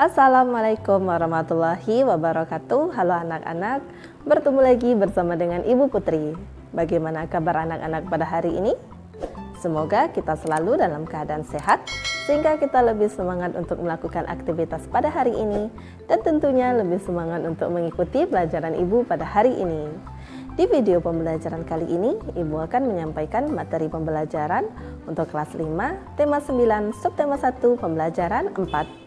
Assalamualaikum warahmatullahi wabarakatuh. Halo anak-anak, bertemu lagi bersama dengan Ibu Putri. Bagaimana kabar anak-anak pada hari ini? Semoga kita selalu dalam keadaan sehat, sehingga kita lebih semangat untuk melakukan aktivitas pada hari ini, dan tentunya lebih semangat untuk mengikuti pelajaran Ibu pada hari ini. Di video pembelajaran kali ini, Ibu akan menyampaikan materi pembelajaran untuk kelas 5, tema 9, subtema 1, pembelajaran 4.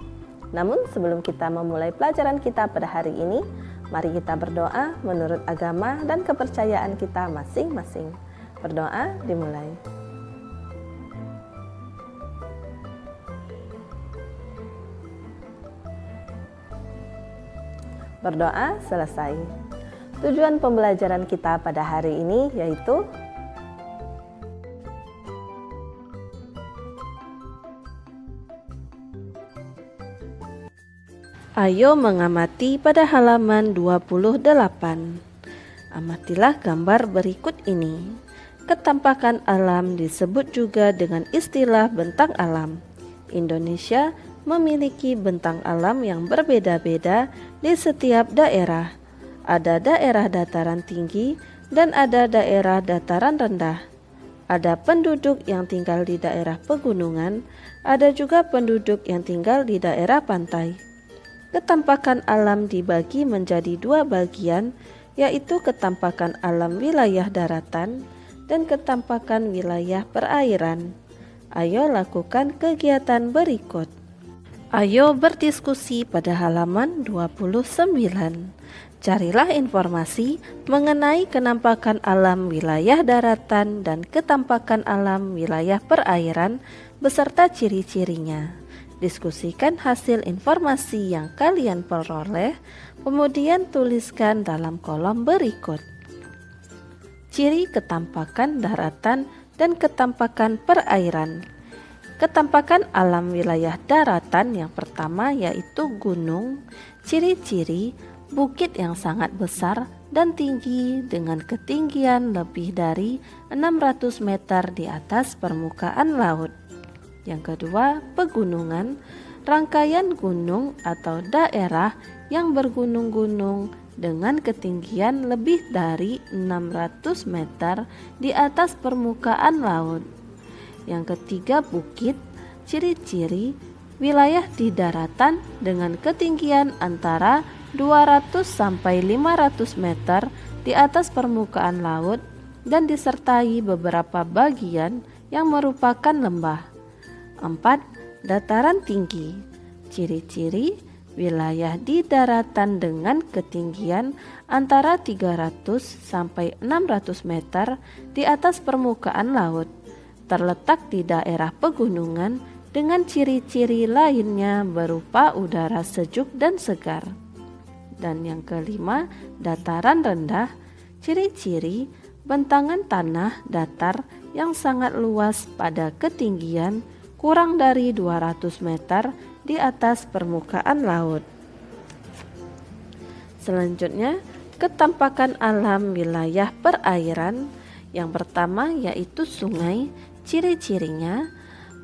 Namun sebelum kita memulai pelajaran kita pada hari ini, mari kita berdoa menurut agama dan kepercayaan kita masing-masing. Berdoa dimulai. Berdoa selesai. Tujuan pembelajaran kita pada hari ini yaitu ayo mengamati pada halaman 28. Amatilah gambar berikut ini. Ketampakan alam disebut juga dengan istilah bentang alam. Indonesia memiliki bentang alam yang berbeda-beda di setiap daerah. Ada daerah dataran tinggi dan ada daerah dataran rendah. Ada penduduk yang tinggal di daerah pegunungan, ada juga penduduk yang tinggal di daerah pantai. Ketampakan alam dibagi menjadi dua bagian, yaitu ketampakan alam wilayah daratan dan ketampakan wilayah perairan. Ayo lakukan kegiatan berikut. Ayo berdiskusi pada halaman 29. Carilah informasi mengenai kenampakan alam wilayah daratan dan ketampakan alam wilayah perairan beserta ciri-cirinya. Diskusikan hasil informasi yang kalian peroleh, kemudian tuliskan dalam kolom berikut. Ciri ketampakan daratan dan ketampakan perairan. Ketampakan alam wilayah daratan yang pertama yaitu gunung. Ciri-ciri: bukit yang sangat besar dan tinggi dengan ketinggian lebih dari 600 meter di atas permukaan laut. Yang kedua, pegunungan, rangkaian gunung atau daerah yang bergunung-gunung dengan ketinggian lebih dari 600 meter di atas permukaan laut. Yang ketiga, bukit, ciri-ciri, wilayah di daratan dengan ketinggian antara 200 sampai 500 meter di atas permukaan laut dan disertai beberapa bagian yang merupakan lembah. 4. Dataran tinggi. Ciri-ciri: wilayah di daratan dengan ketinggian antara 300 sampai 600 meter di atas permukaan laut, terletak di daerah pegunungan dengan ciri-ciri lainnya berupa udara sejuk dan segar. Dan yang kelima, dataran rendah. Ciri-ciri: bentangan tanah datar yang sangat luas pada ketinggian kurang dari 200 meter di atas permukaan laut. Selanjutnya, ketampakan alam wilayah perairan. Yang pertama yaitu sungai. Ciri-cirinya: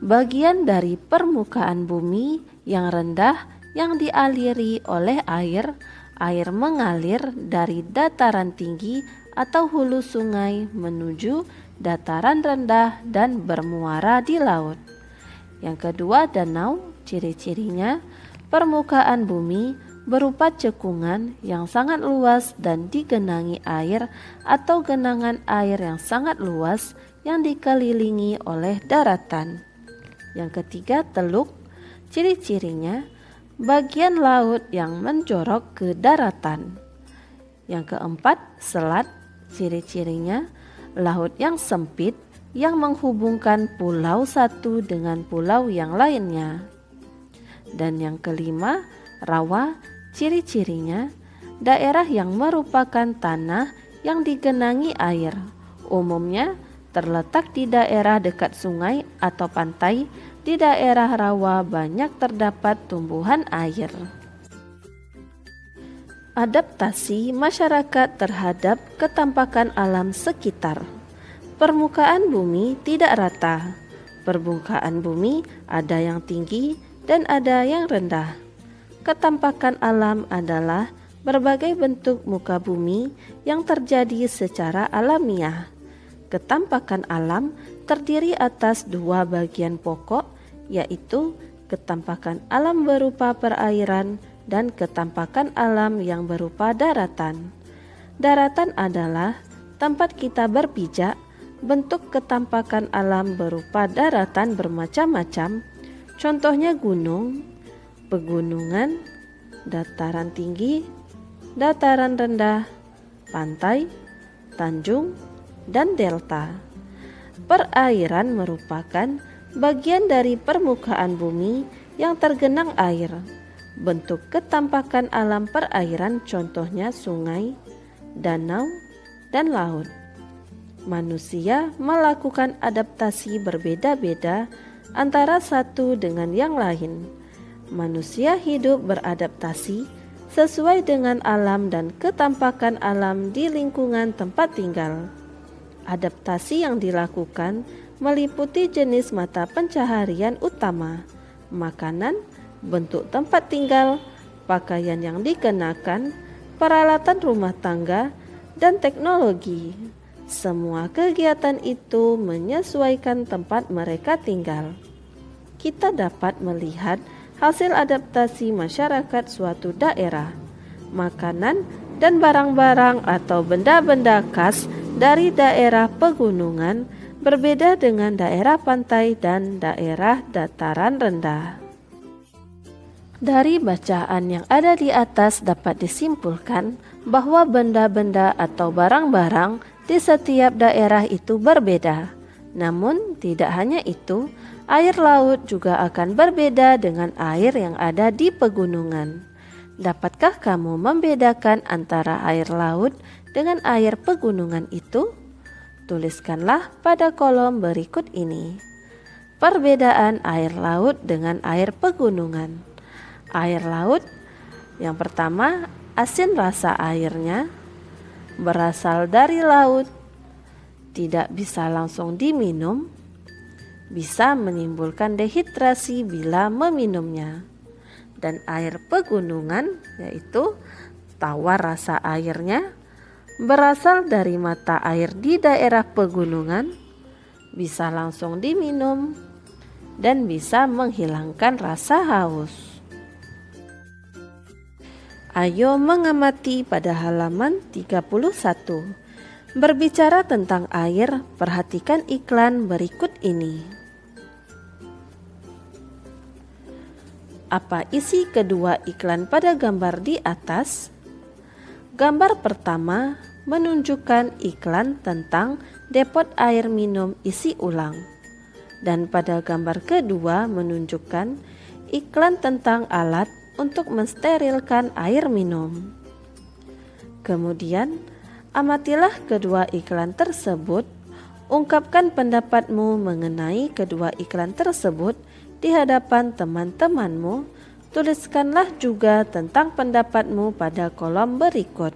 bagian dari permukaan bumi yang rendah yang dialiri oleh air. Air mengalir dari dataran tinggi atau hulu sungai menuju dataran rendah dan bermuara di laut. Yang kedua, danau. Ciri-cirinya: permukaan bumi berupa cekungan yang sangat luas dan digenangi air atau genangan air yang sangat luas yang dikelilingi oleh daratan. Yang ketiga, teluk. Ciri-cirinya: bagian laut yang menjorok ke daratan. Yang keempat, selat. Ciri-cirinya: laut yang sempit yang menghubungkan pulau satu dengan pulau yang lainnya. Dan yang kelima, rawa. Ciri-cirinya: daerah yang merupakan tanah yang digenangi air. Umumnya terletak di daerah dekat sungai atau pantai. Di daerah rawa banyak terdapat tumbuhan air. Adaptasi masyarakat terhadap ketampakan alam sekitar. Permukaan bumi tidak rata. Permukaan bumi ada yang tinggi dan ada yang rendah. Ketampakan alam adalah berbagai bentuk muka bumi yang terjadi secara alamiah. Ketampakan alam terdiri atas dua bagian pokok, yaitu ketampakan alam berupa perairan dan ketampakan alam yang berupa daratan. Daratan adalah tempat kita berpijak. Bentuk ketampakan alam berupa daratan bermacam-macam, contohnya gunung, pegunungan, dataran tinggi, dataran rendah, pantai, tanjung, dan delta. Perairan merupakan bagian dari permukaan bumi yang tergenang air. Bentuk ketampakan alam perairan contohnya sungai, danau, dan laut. Manusia melakukan adaptasi berbeda-beda antara satu dengan yang lain. Manusia hidup beradaptasi sesuai dengan alam dan ketampakan alam di lingkungan tempat tinggal. Adaptasi yang dilakukan meliputi jenis mata pencaharian utama, makanan, bentuk tempat tinggal, pakaian yang dikenakan, peralatan rumah tangga, dan teknologi. Semua kegiatan itu menyesuaikan tempat mereka tinggal. Kita dapat melihat hasil adaptasi masyarakat suatu daerah. Makanan dan barang-barang atau benda-benda khas dari daerah pegunungan berbeda dengan daerah pantai dan daerah dataran rendah. Dari bacaan yang ada di atas dapat disimpulkan bahwa benda-benda atau barang-barang di setiap daerah itu berbeda. Namun tidak hanya itu, air laut juga akan berbeda dengan air yang ada di pegunungan. Dapatkah kamu membedakan antara air laut dengan air pegunungan itu? Tuliskanlah pada kolom berikut ini. Perbedaan air laut dengan air pegunungan. Air laut, yang pertama, asin rasa airnya, berasal dari laut, tidak bisa langsung diminum, bisa menimbulkan dehidrasi bila meminumnya. Dan air pegunungan, yaitu tawar rasa airnya, berasal dari mata air di daerah pegunungan, bisa langsung diminum, dan bisa menghilangkan rasa haus. Ayo mengamati pada halaman 31. Berbicara tentang air, perhatikan iklan berikut ini. Apa isi kedua iklan pada gambar di atas? Gambar pertama menunjukkan iklan tentang depot air minum isi ulang. Dan pada gambar kedua menunjukkan iklan tentang alat untuk mensterilkan air minum. Kemudian, amatilah kedua iklan tersebut, ungkapkan pendapatmu mengenai kedua iklan tersebut di hadapan teman-temanmu. Tuliskanlah juga tentang pendapatmu pada kolom berikut.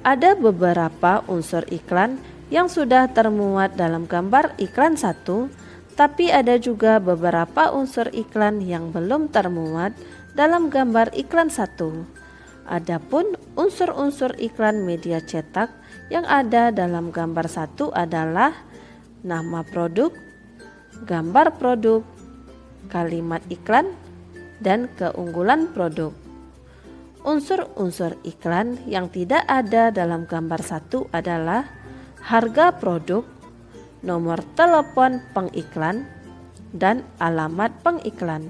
Ada beberapa unsur iklan yang sudah termuat dalam gambar iklan 1, tapi ada juga beberapa unsur iklan yang belum termuat dalam gambar iklan 1. Adapun unsur-unsur iklan media cetak yang ada dalam gambar 1 adalah nama produk, gambar produk, kalimat iklan, dan keunggulan produk. Unsur-unsur iklan yang tidak ada dalam gambar 1 adalah harga produk, nomor telepon pengiklan, dan alamat pengiklan.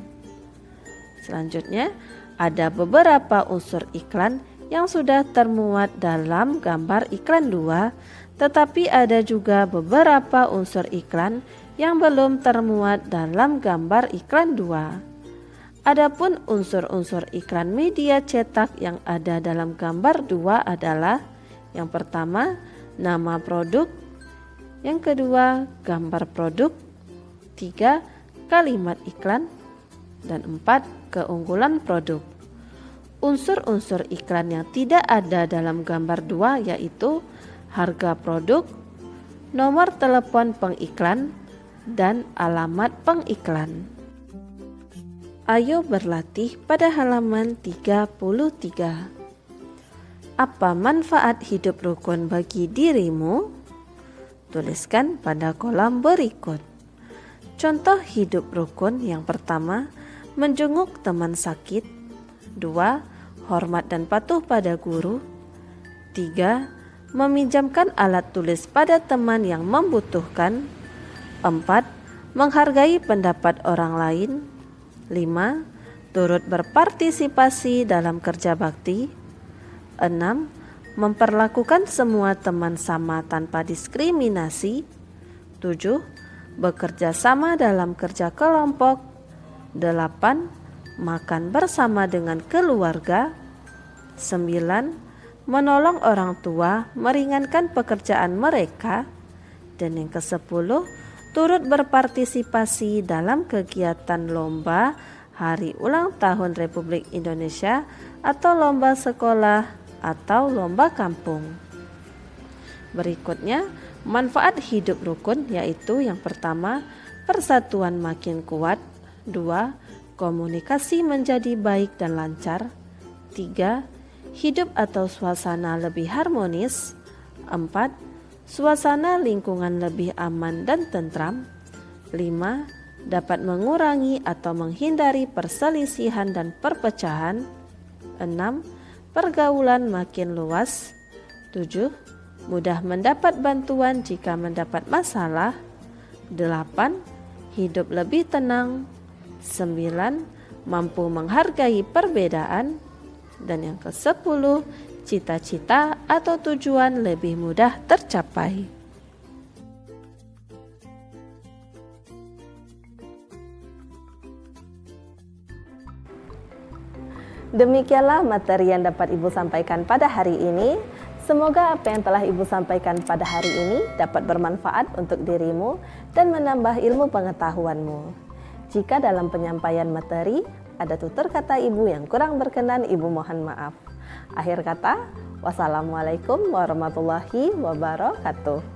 Selanjutnya, ada beberapa unsur iklan yang sudah termuat dalam gambar iklan 2, tetapi ada juga beberapa unsur iklan yang belum termuat dalam gambar iklan 2. Adapun unsur-unsur iklan media cetak yang ada dalam gambar 2 adalah: yang pertama, nama produk, yang kedua, gambar produk, 3, kalimat iklan, dan 4, keunggulan produk. Unsur-unsur iklan yang tidak ada dalam gambar 2 yaitu harga produk, nomor telepon pengiklan, dan alamat pengiklan. Ayo berlatih pada halaman 33. Apa manfaat hidup rukun bagi dirimu? Tuliskan pada kolom berikut. Contoh hidup rukun yang pertama, menjenguk teman sakit. 2. Hormat dan patuh pada guru. 3. Meminjamkan alat tulis pada teman yang membutuhkan. 4. Menghargai pendapat orang lain. 5. Turut berpartisipasi dalam kerja bakti. 6. Memperlakukan semua teman sama tanpa diskriminasi. 7. Bekerja sama dalam kerja kelompok. 8. Makan bersama dengan keluarga. 9. Menolong orang tua meringankan pekerjaan mereka. Dan yang ke-10, turut berpartisipasi dalam kegiatan lomba Hari Ulang Tahun Republik Indonesia atau lomba sekolah atau lomba kampung. Berikutnya, manfaat hidup rukun yaitu yang pertama, persatuan makin kuat. 2. Komunikasi menjadi baik dan lancar. 3. Hidup atau suasana lebih harmonis. 4. Suasana lingkungan lebih aman dan tentram. 5. Dapat mengurangi atau menghindari perselisihan dan perpecahan. 6. Pergaulan makin luas. 7. Mudah mendapat bantuan jika mendapat masalah. 8. Hidup lebih tenang. 9. Mampu menghargai perbedaan. Dan yang ke-10, cita-cita atau tujuan lebih mudah tercapai. Demikianlah materi yang dapat Ibu sampaikan pada hari ini. Semoga apa yang telah Ibu sampaikan pada hari ini dapat bermanfaat untuk dirimu dan menambah ilmu pengetahuanmu. Jika dalam penyampaian materi ada tutur kata Ibu yang kurang berkenan, Ibu mohon maaf. Akhir kata, wassalamualaikum warahmatullahi wabarakatuh.